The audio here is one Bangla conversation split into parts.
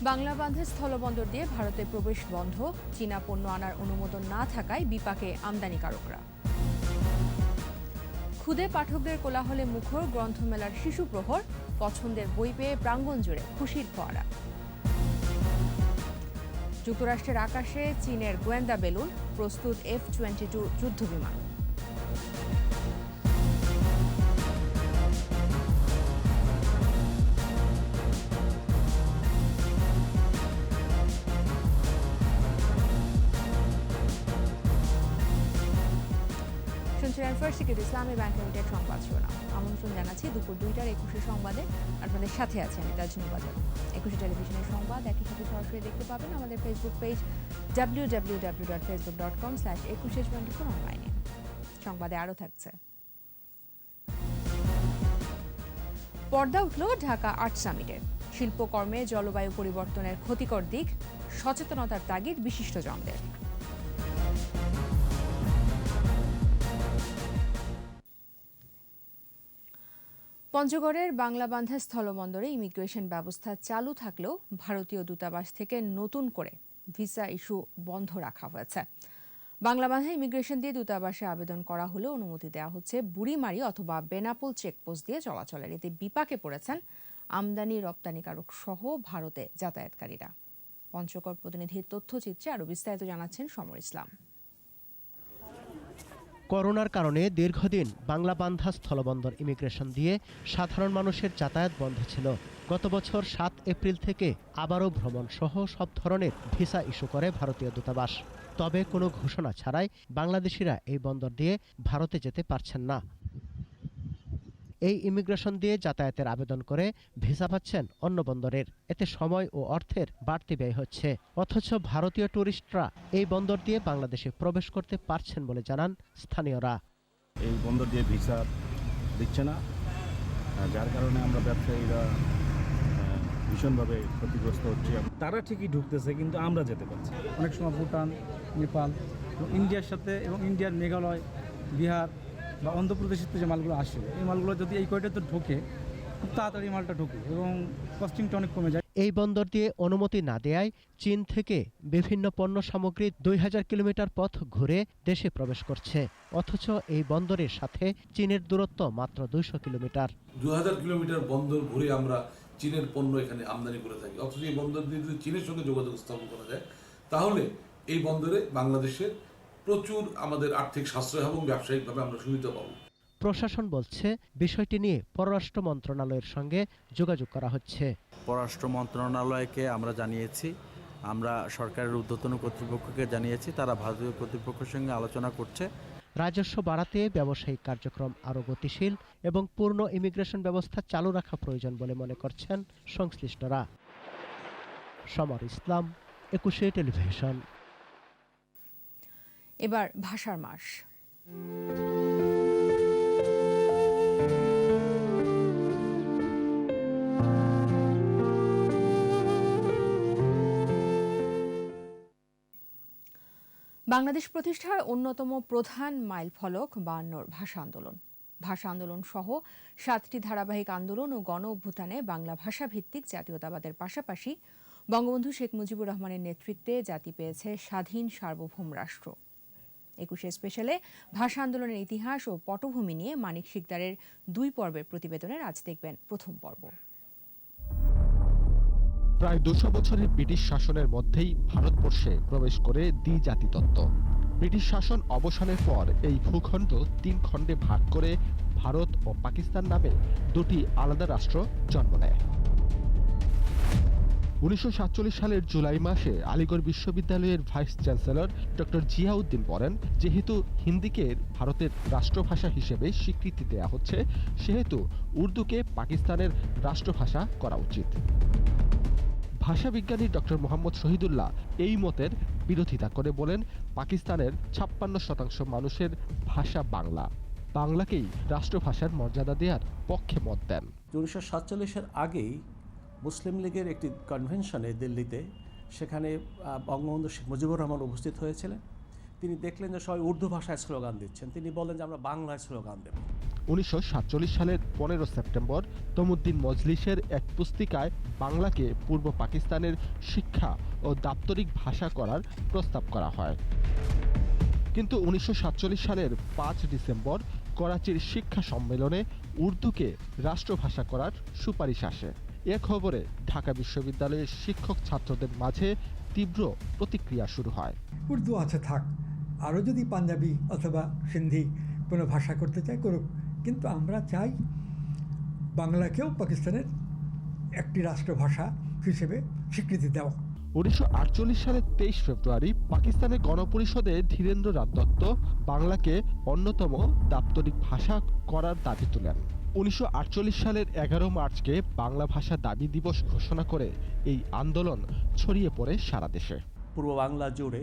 বাংলা বাঁধে স্থলবন্দর দিয়ে ভারতে প্রবেশ বন্ধ, চীনা পণ্য আনার অনুমোদন না থাকায় বিপাকে আমদানিকারকরা। ক্ষুদে পাঠকদের কোলাহলে মুখর গ্রন্থমেলার শিশু প্রহর, পছন্দের বই পেয়ে প্রাঙ্গণ জুড়ে খুশির ফোয়ারা। যুক্তরাষ্ট্রের আকাশে চীনের গোয়েন্দা বেলুন, প্রস্তুত F-22 যুদ্ধবিমান। শুনছিলেন ফার্স্ট সিকিউরিটি ইসলামী ব্যাংক লিমিটেড সংবাদ শিরোনাম। আমন্ত্রণ জানাচ্ছি দুপুর 2টার 21 সংবাদে। আপনাদের সাথে আছে আমি তাজনুল বাজার। 21 টেলিভিশনের সংবাদ একই সাথে সরাসরি দেখতে পাবেন আমাদের ফেসবুক পেজ www.facebook.com/2124 অনলাইনে। সংবাদে আরও থাকছে। পর্দা উঠল ঢাকা আর্ট সামিটের। শিল্পকর্মে জলবায়ু পরিবর্তনের ক্ষতিকর দিক, সচেতনতার তাগিদ বিশিষ্টজনদের। পঞ্চগড়ের বাংলাবান্ধা স্থলবন্দরে ইমিগ্রেশন ব্যবস্থা চালু থাকলেও ভারতীয় দূতাবাস থেকে নতুন করে ভিসা ইস্যু বন্ধ রাখা হয়েছে। বাংলাবান্ধা ইমিগ্রেশন দিয়ে দূতাবাসে আবেদন করা হলেও অনুমতি দেওয়া হচ্ছে বুড়িমারি অথবা বেনাপোল চেকপোস্ট দিয়ে চলাচলের। এতে বিপাকে পড়েছেন আমদানি রপ্তানিকারক সহ ভারতে যাতায়াতকারীরা। পঞ্চগড় প্রতিনিধির তথ্যচিত্রে আরও বিস্তারিত জানাচ্ছেন সমর ইসলাম। করোনার কারণে দীর্ঘদিন বাংলাবান্ধা স্থলবন্দর ইমিগ্রেশন দিয়ে সাধারণ মানুষের যাতায়াত বন্ধ ছিল। গত বছর 7 এপ্রিল থেকে আবারও ভ্রমণ সহ সব ধরনের ভিসা ইস্যু করে ভারতীয় দূতাবাস। তবে কোনো ঘোষণা ছাড়াই বাংলাদেশিরা এই বন্দর দিয়ে ভারতে যেতে পারছেন না। এই ইমিগ্রেশন দিয়ে যাতায়াতের আবেদন করে ভিসা পাচ্ছেন অন্য বন্দরের। এতে সময় ও অর্থের বাড়তি ব্যয় হচ্ছে। অথচ ভারতীয় ট্যুরিস্টরা এই বন্দর দিয়ে বাংলাদেশে প্রবেশ করতে পারছেন বলে জানান স্থানীয়রা। এই বন্দর দিয়ে ভিসা দিচ্ছে না, যার কারণে আমরা ব্যবসায়ীরা ভীষণভাবে ক্ষতিগ্রস্ত হচ্ছি। তারা ঠিকই ঢুকতেছে কিন্তু আমরা যেতে পারছি। অনেক সময় ভুটান, নেপাল, ইন্ডিয়ার সাথে এবং ইন্ডিয়ার মেঘালয়, বিহার বা অন্ধ্রপ্রদেশের যে মালগুলো আসে, এই মালগুলো যদি এই কয়টাতে ঢোকে খুব তাড়াতাড়ি মালটা ঢোকে এবং কস্টিংটা অনেক কমে যায়। এই বন্দর দিয়ে অনুমতি না দেয়ায় চীন থেকে বিভিন্ন পণ্য সামগ্রী 2000 কিলোমিটার পথ ঘুরে দেশে প্রবেশ করছে। অথচ এই বন্দরের সাথে চীনের দূরত্ব মাত্র 200 কিলোমিটার। 2000 কিলোমিটার বন্দর ঘুরে আমরা চীনের পণ্য এখানে আমদানি করে থাকি। অথচ এই বন্দর দিয়ে যদি চীনের সঙ্গে যোগাযোগ স্থাপন করা যায়, তাহলে এই বন্দরে বাংলাদেশের প্রচুর আমাদের আর্থিক সাশ্রয় এবং ব্যবসায়িকভাবে আমরা সুবিধা পাব। প্রশাসন বলছে বিষয়টি নিয়ে পররাষ্ট্র মন্ত্রণালয়ের সঙ্গে যোগাযোগ করা হচ্ছে। পররাষ্ট্র মন্ত্রণালয়কে আমরা জানিয়েছি, আমরা সরকারের ঊর্ধ্বতন কর্তৃপক্ষকে জানিয়েছি, তারা ভারতীয় কর্তৃপক্ষের সঙ্গে আলোচনা করছে। রাজস্ব বাড়াতে ব্যবসায়িক কার্যক্রম আরও গতিশীল এবং পূর্ণ ইমিগ্রেশন ব্যবস্থা চালু রাখা প্রয়োজন বলে মনে করছেন সংশ্লিষ্টরা। সমর ইসলাম, 21 টেলিভিশন। এবার ভাষার মাস। বাংলাদেশ প্রতিষ্ঠার অন্যতম প্রধান মাইলফলক 52 ভাষা আন্দোলন। ভাষা আন্দোলন সহ 7টি ধারাবাহিক আন্দোলন ও গণ অভ্যুত্থানে বাংলা ভাষা ভিত্তিক জাতীয়তাবাদের পাশাপাশি বঙ্গবন্ধু শেখ মুজিবুর রহমানের নেতৃত্বে জাতি পেয়েছে স্বাধীন সার্বভৌম রাষ্ট্র। 21 স্পেশালে ভাষা আন্দোলনের ইতিহাস ও পটভূমি নিয়ে মানিক শিকদারের 2 পর্বের প্রতিবেদনের আজ দেখবেন প্রথম পর্ব। প্রায় 200 বছরের ব্রিটিশ শাসনের মধ্যেই ভারতবর্ষে প্রবেশ করে দ্বিজাতিতত্ত্ব। ব্রিটিশ শাসন অবসানের পর এই ভূখণ্ড 3 খণ্ডে ভাগ করে ভারত ও পাকিস্তান নামে 2টি আলাদা রাষ্ট্র জন্ম নেয়। 1947 সালের জুলাই মাসে আলিগড় বিশ্ববিদ্যালয়ের ভাইস চ্যান্সেলর ডক্টর জিয়াউদ্দিন বলেন, যেহেতু হিন্দিকে ভারতের রাষ্ট্রভাষা হিসেবে স্বীকৃতি দেয়া হচ্ছে, সেহেতু উর্দুকে পাকিস্তানের রাষ্ট্রভাষা করা উচিত। ভাষাবিজ্ঞানী ডক্টর মোহাম্মদ শহীদুল্লাহ এই মতের বিরোধিতা করে বলেন, পাকিস্তানের 56% মানুষের ভাষা বাংলা, বাংলাকেই রাষ্ট্রভাষার মর্যাদা দেওয়ার পক্ষে মত দেন। 1947-এর আগেই মুসলিম লীগের একটি কনভেনশনে দিল্লিতে, সেখানে বঙ্গবন্ধু শেখ মুজিবুর রহমান উপস্থিত হয়েছিলেন। তিনি দেখলেন যে সবাই উর্দু ভাষায় স্লোগান দিচ্ছেন, তিনি বলেন যে আমরা বাংলায় স্লোগান দেব। 1947 সালের 15 সেপ্টেম্বর তমুদ্দিন মজলিসের এক পুস্তিকায় বাংলাকে পূর্ব পাকিস্তানের শিক্ষা ও দাপ্তরিক ভাষা করার প্রস্তাব করা হয়। কিন্তু 1947 সালের 5 ডিসেম্বর করাচির শিক্ষা সম্মেলনে উর্দুকে রাষ্ট্রভাষা করার সুপারিশ আসে। এ খবরে ঢাকা বিশ্ববিদ্যালয়ের শিক্ষক ছাত্রদের মাঝে তীব্র প্রতিক্রিয়া শুরু হয়। উর্দু আছে থাক, আরও যদি পাঞ্জাবি অথবা সিন্ধি কোনো ভাষা করতে চায় করুক, কিন্তু আমরা চাই বাংলাকেও পাকিস্তানের একটি রাষ্ট্রভাষা হিসেবে স্বীকৃতি দেওয়া। 1948 সালের 23 ফেব্রুয়ারি পাকিস্তানের গণপরিষদে ধীরেন্দ্রনাথ দত্ত বাংলাকে অন্যতম দাপ্তরিক ভাষা করার দাবি তোলেন। 1948 সালের 11 মার্চকে বাংলা ভাষা দাবি দিবস ঘোষণা করে এই আন্দোলন ছড়িয়ে পড়ে সারা দেশে। পূর্ব বাংলা জুড়ে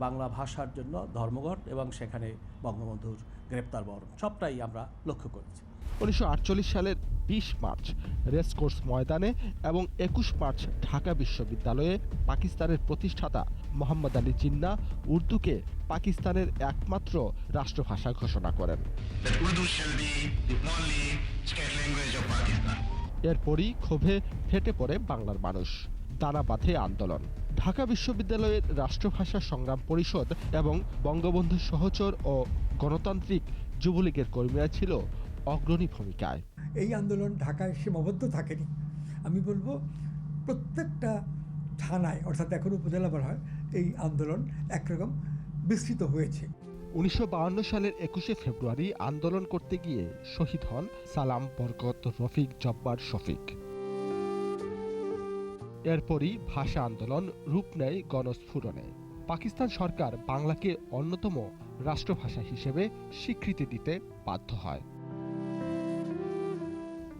বাংলা ভাষার জন্য ধর্মঘট এবং সেখানে বঙ্গবন্ধুর গ্রেপ্তার বরণ সবটাই আমরা লক্ষ্য করেছি। 1948 সালের 20 মার্চ রেসকোর্স ময়দানে এবং 21 মার্চ ঢাকা বিশ্ববিদ্যালয়ে পাকিস্তানের প্রতিষ্ঠাতা মোহাম্মদ আলী জিন্নাহ উর্দুকে পাকিস্তানের একমাত্র রাষ্ট্রভাষা ঘোষণা করেন। এরপরই ক্ষোভে ফেটে পড়ে বাংলার মানুষ, দানা বাঁধে আন্দোলন। ঢাকা বিশ্ববিদ্যালয়ের রাষ্ট্রভাষা সংগ্রাম পরিষদ এবং বঙ্গবন্ধু সহচর ও গণতান্ত্রিক যুবলীগের কর্মীরা ছিল অগ্রণী ভূমিকায়। এই আন্দোলন ঢাকায় সীমাবদ্ধ থাকেনি, আমি বলবো প্রত্যেকটা থানায়, অর্থাৎ এখন উপজেলা বলা হয়, এই আন্দোলন একরকম বিস্তৃত হয়েছে। 1952 সালের 21শে ফেব্রুয়ারি আন্দোলন করতে গিয়ে শহীদ হন সালাম, বরকত, রফিক, জব্বার, শফিক। এরপরই ভাষা আন্দোলন রূপ নেয় গণস্ফুরণে। পাকিস্তান সরকার বাংলাকে অন্যতম রাষ্ট্রভাষা হিসেবে স্বীকৃতি দিতে বাধ্য হয়।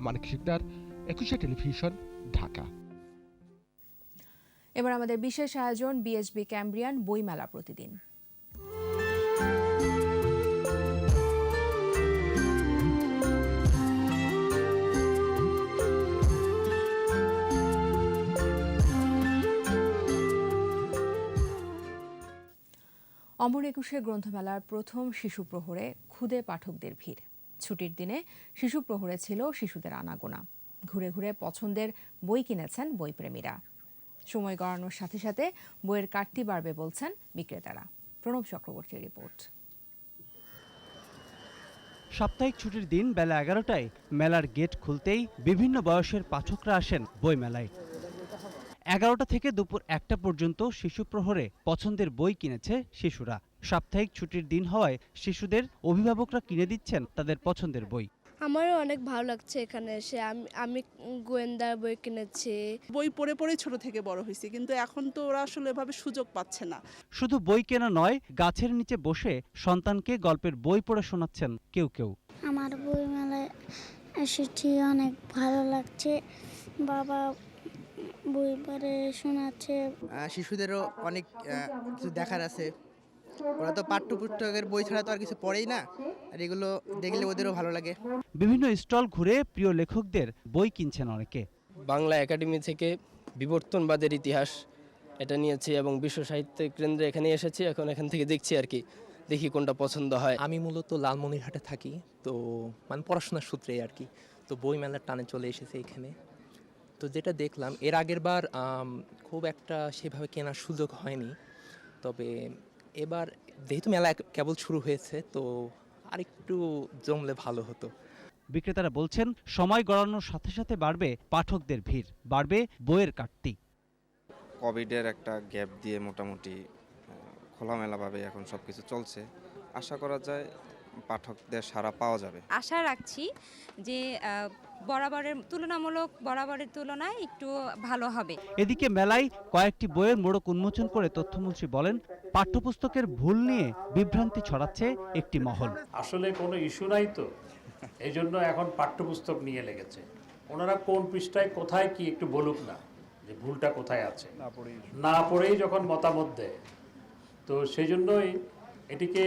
মানিক শিকদার, 21শে টেলিভিশন, ঢাকা। এবার আমাদের বিশেষ আয়োজন বিএসবি ক্যামব্রিয়ান বইমেলা প্রতিদিন। অমর একুশে গ্রন্থমেলার প্রথম শিশু প্রহরে ক্ষুদে পাঠকদের ভিড়। ছুটির দিনে শিশু প্রহরে ছিল শিশুদের আনাগোনা। ঘুরে ঘুরে পছন্দের বই কিনেছেন বইপ্রেমীরা। সময় গড়ানোর সাথে সাথে বইয়ের কাটতি বাড়বে বলছেন বিক্রেতারা। প্রণব চক্রবর্তীর রিপোর্ট। সাপ্তাহিক ছুটির দিন বেলা 11টায় মেলার গেট খুলতেই বিভিন্ন বয়সের পাঠকরা আসেন বইমেলায়। 11টা থেকে দুপুর 1টা পর্যন্ত শিশু প্রহরে পছন্দের বই কিনেছে শিশুরা। সাপ্তাহিক ছুটির দিন হওয়ায় শিশুদের অভিভাবকরা কিনে দিচ্ছেন তাদের পছন্দের বই। আমারও অনেক ভালো লাগছে এখানে এসে। আমি গোয়েন্দার বই কিনেছি। বই পড়ে পড়ে ছোট থেকে বড় হয়েছে, কিন্তু এখন তো ওরা আসলে এভাবে সুযোগ পাচ্ছে না। শুধু বই কেনা নয়, গাছের নিচে বসে সন্তানকে গল্পের বই পড়ে শোনাচ্ছেন কেউ কেউ। আমার বই মেলায় এসেছি, অনেক ভালো লাগছে। বাবা বই পড়ে শোনাচ্ছে। শিশুদেরও অনেক কিছু দেখার আছে। ওরা তো পাঠ্যপুস্তকের বই ছাড়া তো আর কিছু পড়েই না, আর এগুলো দেখলে ওদেরও ভালো লাগে। বিভিন্ন স্টল ঘুরে প্রিয় লেখকদের বই কিনছেন অনেকে। বাংলা একাডেমি থেকে বিবর্তনবাদের ইতিহাস এটা নিয়েছি এবং বিশ্ব সাহিত্য কেন্দ্রে এখানে এসেছি। এখন এখান থেকে দেখছি আর কি, দেখি কোনটা পছন্দ হয়। আমি মূলত লালমনিরহাটে থাকি, তো মানে পড়াশোনার সূত্রে আর কি, তো বই মেলার টানে চলে এসেছে এখানে। তো যেটা দেখলাম, এর আগের বার খুব একটা সেভাবে কেনার সুযোগ হয়নি, তবে এবার যেহেতু মেলা কেবল শুরু হয়েছে, তো আরেকটু জমলে ভালো হতো। বিক্রেতারা বলছেন সময় গড়ানোর সাথে সাথে বাড়বে পাঠকদের ভিড়, বাড়বে বইয়ের কাটতি। কোভিডের একটা গ্যাপ দিয়ে মোটামুটি খোলামেলাভাবে এখন সব কিছু চলছে। আশা করা যায় পাঠকদের সাড়া পাওয়া যাবে। আশা রাখছি যে বরাবরের তুলনায় একটু ভালো হবে। এদিকে মেলায় কয়েকটি বইয়ের মোড়ক উন্মোচন করে তথ্যমন্ত্রী বলেন, পাঠ্যপুস্তকের ভুল নিয়ে বিভ্রান্তি ছড়াচ্ছে একটি মহল। আসলে কোনো ইস্যু নাই তো, এই জন্য এখন পাঠ্যপুস্তক নিয়ে লেগেছে। ওনারা কোন পৃষ্ঠায় কোথায় কি একটু বলুক না, যে ভুলটা কোথায় আছে, না পড়েই যখন মতামত দেয়, তো সেই জন্যই এটিকে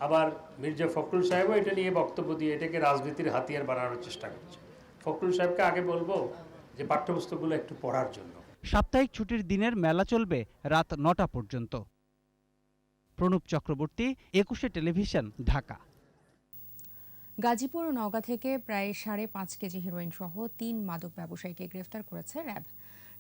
আবার মির্জা ফখরুল সাহেবও এটা নিয়ে বক্তব্য দিয়ে এটাকে রাজনীতির হাতিয়ার বানানোর চেষ্টা করছে। ফখরুল সাহেবকে আগে বলবো যে পাঠ্যপুস্তকগুলো একটু পড়ার জন্য। সাপ্তাহিক ছুটির দিনের মেলা চলবে রাত 9টা পর্যন্ত। প্রণব চক্রবর্তী, 21শে টেলিভিশন, ঢাকা। গাজীপুর ও নওগাঁ থেকে প্রায় 5.5 কেজি হেরোইন সহ 3 মাদক ব্যবসায়ীকে গ্রেফতার করেছে র্যাব।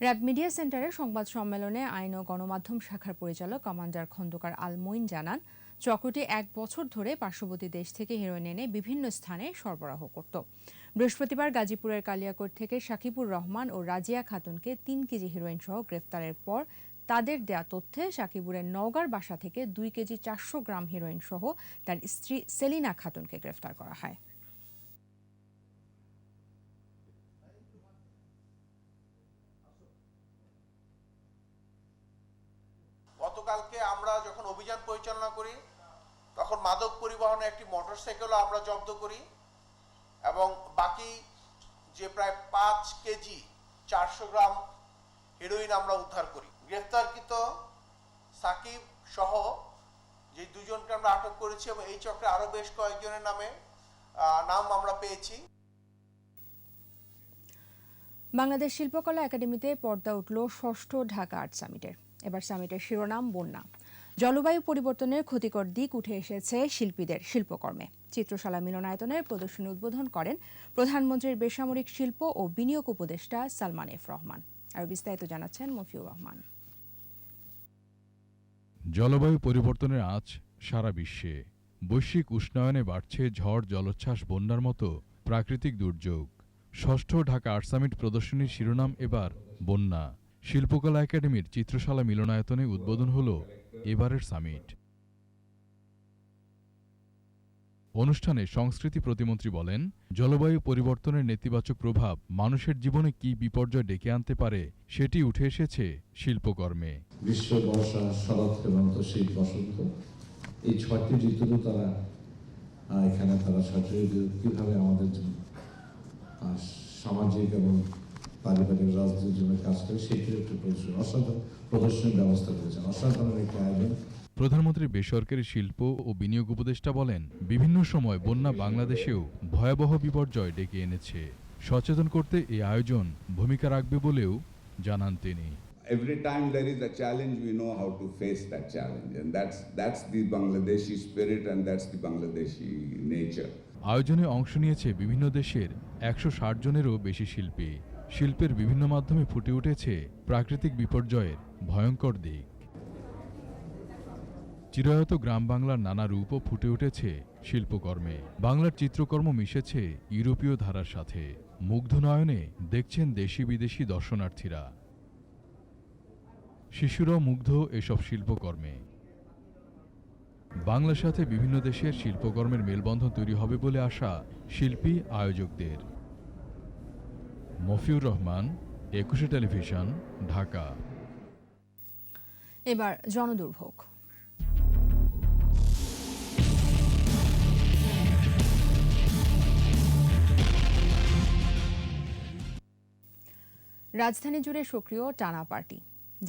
র্যাব মিডিয়া সেন্টারে সংবাদ সম্মেলনে আইন ও গণমাধ্যম শাখার পরিচালক কমান্ডার খন্দকার আল মঈন জানান, চক্রটি 1 বছর ধরে পার্শ্ববর্তী দেশ থেকে হেরোইন এনে বিভিন্ন স্থানে সরবরাহ করত। বৃহস্পতিবার গাজীপুরের কালিয়াকৈর থেকে শাকিবুর রহমান ও রাজিয়া খাতুনকে 3 কেজি হেরোইন সহ গ্রেফতারের পর তাদের দেয়া তথ্যে শাকিবুরের নওগাঁর বাসা থেকে 2 কেজি 400 গ্রাম হেরোইন সহ তার স্ত্রী সেলিনা খাতুনকে গ্রেফতার করা হয়। গতকালকে আমরা যখন অভিযান পরিচালনা করি তখন মাদক পরিবহনে একটি মোটরসাইকেলও আমরা জব্দ করি এবং বাকি যে প্রায় 5 কেজি 400 গ্রাম হেরোইন আমরা উদ্ধার করি। গ্রেফতারকৃত সাকিব সহ যে দুজনকে আমরা আটক করেছি এবং এই চক্রে আরো বেশ কয়েকজনের নাম আমরা পেয়েছি। বাংলাদেশ শিল্পকলা একাডেমিতে পর্দা উঠল 6ষ্ঠ ঢাকা আর্ট সামিটের। এবার সামিটের শিরোনাম বন্যা। জলবায়ু পরিবর্তনের ক্ষতিকর দিক উঠে এসেছে শিল্পীদের শিল্পকর্মে। চিত্রশালা মিলনায়তনের প্রদর্শনী উদ্বোধন করেন প্রধানমন্ত্রীর বেসামরিক শিল্প ও বিনিয়োগ উপদেষ্টা সালমান এফ রহমান। আর বিস্তারিত জানাচ্ছেন মফিউর রহমান। জলবায়ু পরিবর্তনের আঁচ সারা বিশ্বে। বৈশ্বিক উষ্ণায়নে বাড়ছে ঝড়, জলোচ্ছ্বাস, বন্যার মতো প্রাকৃতিক দুর্যোগ। 6ষ্ঠ ঢাকা আর্ট সামিট প্রদর্শনীর শিরোনাম এবার বন্যা। শিল্পকলা একাডেমির চিত্রশালা মিলনায়তনে উদ্বোধন হল এবারের সামিট। অনুষ্ঠানে সংস্কৃতি প্রতিমন্ত্রী বলেন, জলবায়ু পরিবর্তনের নেতিবাচক প্রভাব মানুষের জীবনে কি বিপর্যয় ডেকে আনতে পারে সেটি উঠে এসেছে শিল্পকর্মে। গ্রীষ্ম, বর্ষা, শরৎ, হেমন্ত, শীত, বসন্ত, এই 6টি ঋতুতে তারা এখানে কিভাবে আমাদের সামাজিক এবং পারিবারিক রাজনীতির জন্য কাজ করে সেটির একটি অসাধারণ প্রদর্শনীর ব্যবস্থা করেছেন। অসাধারণ একটি আয়োজন। প্রধানমন্ত্রীর বেসরকারি শিল্প ও বিনিয়োগ উপদেষ্টা বলেন, বিভিন্ন সময় বন্যা বাংলাদেশেও ভয়াবহ বিপর্যয় ডেকে এনেছে। সচেতন করতে এই আয়োজন ভূমিকা রাখবে বলেও জানান তিনি। Every time there is a challenge, we know how to face that challenge, and that's the Bangladeshi spirit and that's the Bangladeshi nature. আয়োজনে অংশ নিয়েছে বিভিন্ন দেশের 160 জনেরও বেশি শিল্পী। শিল্পের বিভিন্ন মাধ্যমে ফুটে উঠেছে প্রাকৃতিক বিপর্যয়ের ভয়ঙ্কর দিক। চিরায়ত গ্রাম বাংলার নানা রূপও ফুটে উঠেছে শিল্পকর্মে। বাংলার চিত্রকর্ম মিশেছে ইউরোপীয় ধারার সাথে। মুগ্ধ নয়নে দেখছেন দেশি বিদেশি দর্শনার্থীরা। শিশুরাও মুগ্ধ এসব শিল্পকর্মে। বাংলার সাথে বিভিন্ন দেশের শিল্পকর্মের মেলবন্ধন তৈরি হবে বলে আশা শিল্পী আয়োজকদের। মফিউর রহমান, 21 টেলিভিশন, ঢাকা। এবার জনদুর্ভোগ। রাজধানী জুড়ে সক্রিয় টানা পার্টি।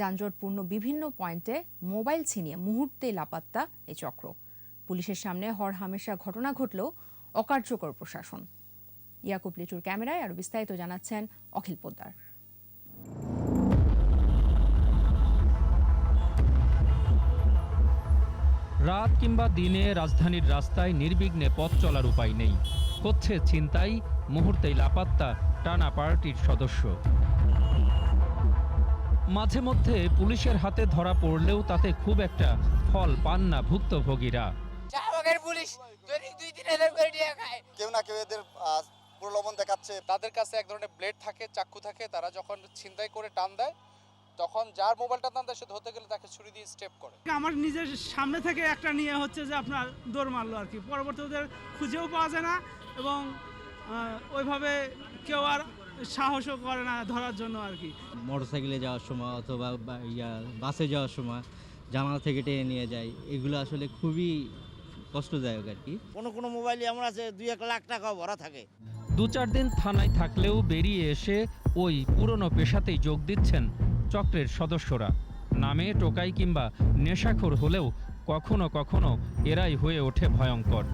যানজটপূর্ণ বিভিন্ন পয়েন্টে মোবাইল ছিনিয়ে মুহূর্তে লাপাত্তা এ চক্র। পুলিশের সামনে হরহামেশা ঘটনা ঘটলেও অকার্যকর প্রশাসন। ইয়াকুব লিচুর ক্যামেরায় আরো বিস্তারিত জানাচ্ছেন অখিল পোদ্দার। রাত কিংবা দিনে রাজধানীর রাস্তায় নির্বিঘ্নে পথ চলার উপায় নেই। করছে ছিনতাই, মুহূর্তেই লাপাত্তা টানা পার্টির সদস্য। মাঝে মধ্যে পুলিশের হাতে ধরা পড়লেও তাতে খুব একটা ফল পান না ভুক্তভোগীরা। কেউ না কেউ এদের প্রলোভন দেখাচ্ছে। তাদের কাছে এক ধরনের ব্লেড থাকে, চাকু থাকে। তারা যখন ছিনতাই করে টান দেয় তখন যার মোবাইলটা টান দেয় সে ধরতে গেলে তাকে ছুরি দিয়ে স্টেপ করে। আমার নিজের সামনে থেকে একটা নিয়ে হচ্ছে যে আপনার দৌড় মারলো আর কি। পরবর্তী ওদের খুঁজেও পাওয়া যায় না এবং ওইভাবে কেউ আর সাহসও করে না ধরার জন্য আর কি। মোটরসাইকেলে যাওয়ার সময় অথবা বাসে যাওয়ার সময় জানালা থেকে টেনে নিয়ে যায়, এগুলো আসলে খুবই কষ্টদায়ক আর কি। কোনো মোবাইলে এমন আছে 2-1 লাখ টাকা ভরা থাকে। 2-4 দিন থানায় থাকলেও বেরিয়ে এসে ওই পুরনো পেশাতেই যোগ দিচ্ছেন চক্রের সদস্যরা। নামে টোকাই কিংবা নেশাখোর হলেও কখনো কখনো এরাই হয়ে ওঠে ভয়ঙ্কর।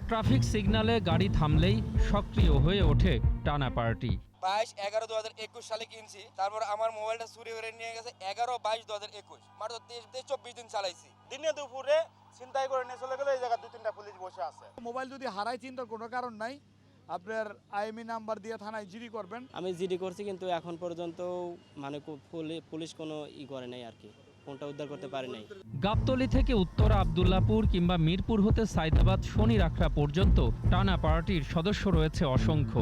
ট্রাফিক সিগন্যালে গাড়ি থামলেই সক্রিয় হয়ে ওঠে টানা পার্টি। 22/11/2021 সালে কিনছি, তারপর আমার মোবাইলটা চুরি করে নিয়ে গেছে 11/22/2021, মাত্র 24 দিন চালাইছি। দিনে দুপুরে ছিনতাই করে নিয়ে চলে গেলে এই জায়গায় 2-3টা পুলিশ বসে আছে। মোবাইল যদি হারায় চিন্তার কোনো কারণ নাই, আপনার আইএমই নাম্বার দিয়ে থানায় জিডি করবেন। আমি জিডি করছি, কিন্তু এখন পর্যন্ত মানে পুলিশ কোনো করে নাই আর কি, ফোনটা উদ্ধার করতে পারে নাই। গাবতলী থেকে উত্তরা আব্দুল্লাপুর কিংবা মিরপুর হতে সাইদাবাদ শনি রাখড়া পর্যন্ত টানা পার্টির সদস্য রয়েছে অসংখ্য।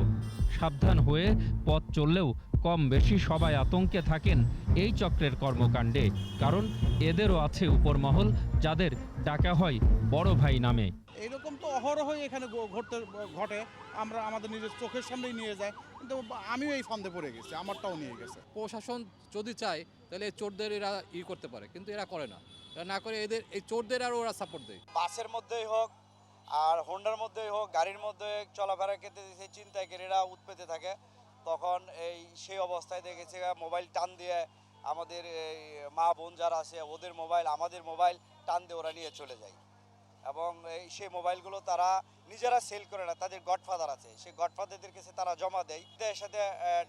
সাবধান হয়ে পথ চললেও কম বেশি সবাই আতঙ্কে থাকেন এই চক্রের কর্মকাণ্ডে, কারণ এদেরও আছে উপরমহল, যাদের ডাকা হয় বড় ভাই নামে। এইরকম তো অহরহই এখানে ঘটে, আমরা আমাদের নিজের চোখের সামনেই নিয়ে যায়, কিন্তু আমিও এই ফান্দে পড়ে গেছি, আমারটাও নিয়ে গেছে। প্রশাসন যদি চায় তাহলে এই চোরদের এরা করতে পারে, কিন্তু এরা করে না। এরা না করে এদের এই চোরদের আরও ওরা সাপোর্ট দেয়। বাসের মধ্যেই হোক আর হোন্ডার মধ্যেই হোক, গাড়ির মধ্যে চলাফেরা ক্ষেত্রে সেই ছিনতাইকারীরা উৎপেতে থাকে, তখন সেই অবস্থায় দেখেছে মোবাইল টান দিয়ে আমাদের এই মা বোন যারা আছে ওদের মোবাইল, আমাদের মোবাইল টান দিয়ে ওরা নিয়ে চলে যায়। এবং সেই মোবাইলগুলো তারা নিজেরা সেল করে না, তাদের গডফাদার আছে, সেই গডফাদারদের কাছে তারা জমা দেয়। এর সাথে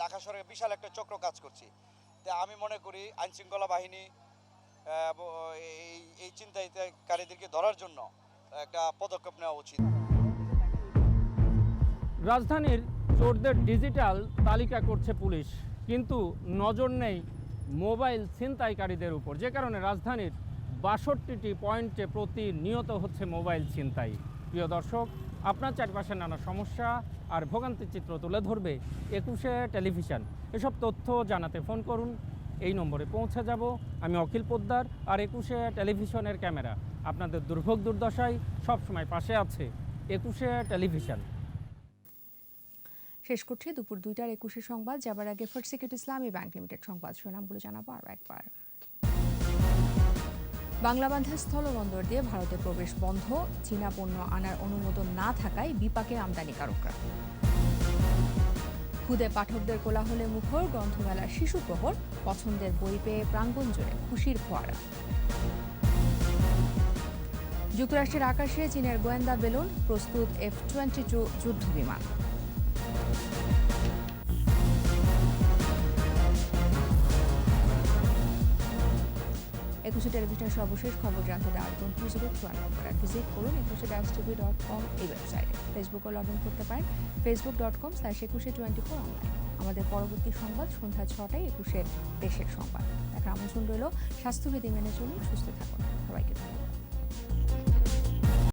ঢাকা শহরে বিশাল একটা চক্র কাজ করছে। তাই আমি মনে করি আইনশৃঙ্খলা বাহিনী এই ছিনতাইকারীদেরকে ধরার জন্য একটা পদক্ষেপ নেওয়া উচিত। রাজধানীর চোরদের ডিজিটাল তালিকা করছে পুলিশ, কিন্তু নজর নেই মোবাইল ছিনতাইকারীদের উপর, যে কারণে রাজধানীর ৬২টি পয়েন্টে প্রতিনিয়ত হচ্ছে মোবাইল ছিনতাই। প্রিয় দর্শক, আপনার চারপাশে নানা সমস্যা আর ভোগান্তির চিত্র তুলে ধরবে ২১শে টেলিভিশন। এসব তথ্য জানাতে ফোন করুন, এই নম্বরে পৌঁছে যাব। আমি অখিল পোদ্দার, আর ২১শে টেলিভিশনের ক্যামেরা আপনাদের দুর্ভোগ দুর্দশায় সবসময় পাশে আছে ২১শে টেলিভিশন। শেষ করছি দুপুর ২টার ২১শে সংবাদ। যাবার আগে ফার্স্ট সিকিউরিটি ইসলামী ব্যাংক লিমিটেড সংবাদ শিরোনামগুলো জানাবো আরও একবার। বাংলাবান্ধা স্থলবন্দর দিয়ে ভারতে প্রবেশ বন্ধ, চীনা পণ্য আনার অনুমোদন না থাকায় বিপাকে আমদানিকারকরা। খুদে পাঠকদের কোলাহলে মুখর গ্রন্থমেলার শিশু প্রহর, পছন্দের বই পেয়ে প্রাঙ্গণ জুড়ে খুশির ফোয়ারা। যুক্তরাষ্ট্রের আকাশে চীনের গোয়েন্দা বেলুন, প্রস্তুত F-22 যুদ্ধ বিমান। ২১শে টেলিভিশনের সর্বশেষ খবর জানতে ডায়াল নম্বরে ভিজিট করুন 21tv.com এই ওয়েবসাইটে। ফেসবুকে লগ ইন করতে পারেন facebook.com/2124 অনলাইন। আমাদের পরবর্তী সংবাদ সন্ধ্যা ৬টায় ২১শে দেশের সংবাদ দেখার আমন্ত্রণ রইল। স্বাস্থ্যবিধি মেনে চলুন, সুস্থ থাকুন। সবাইকে ধন্যবাদ।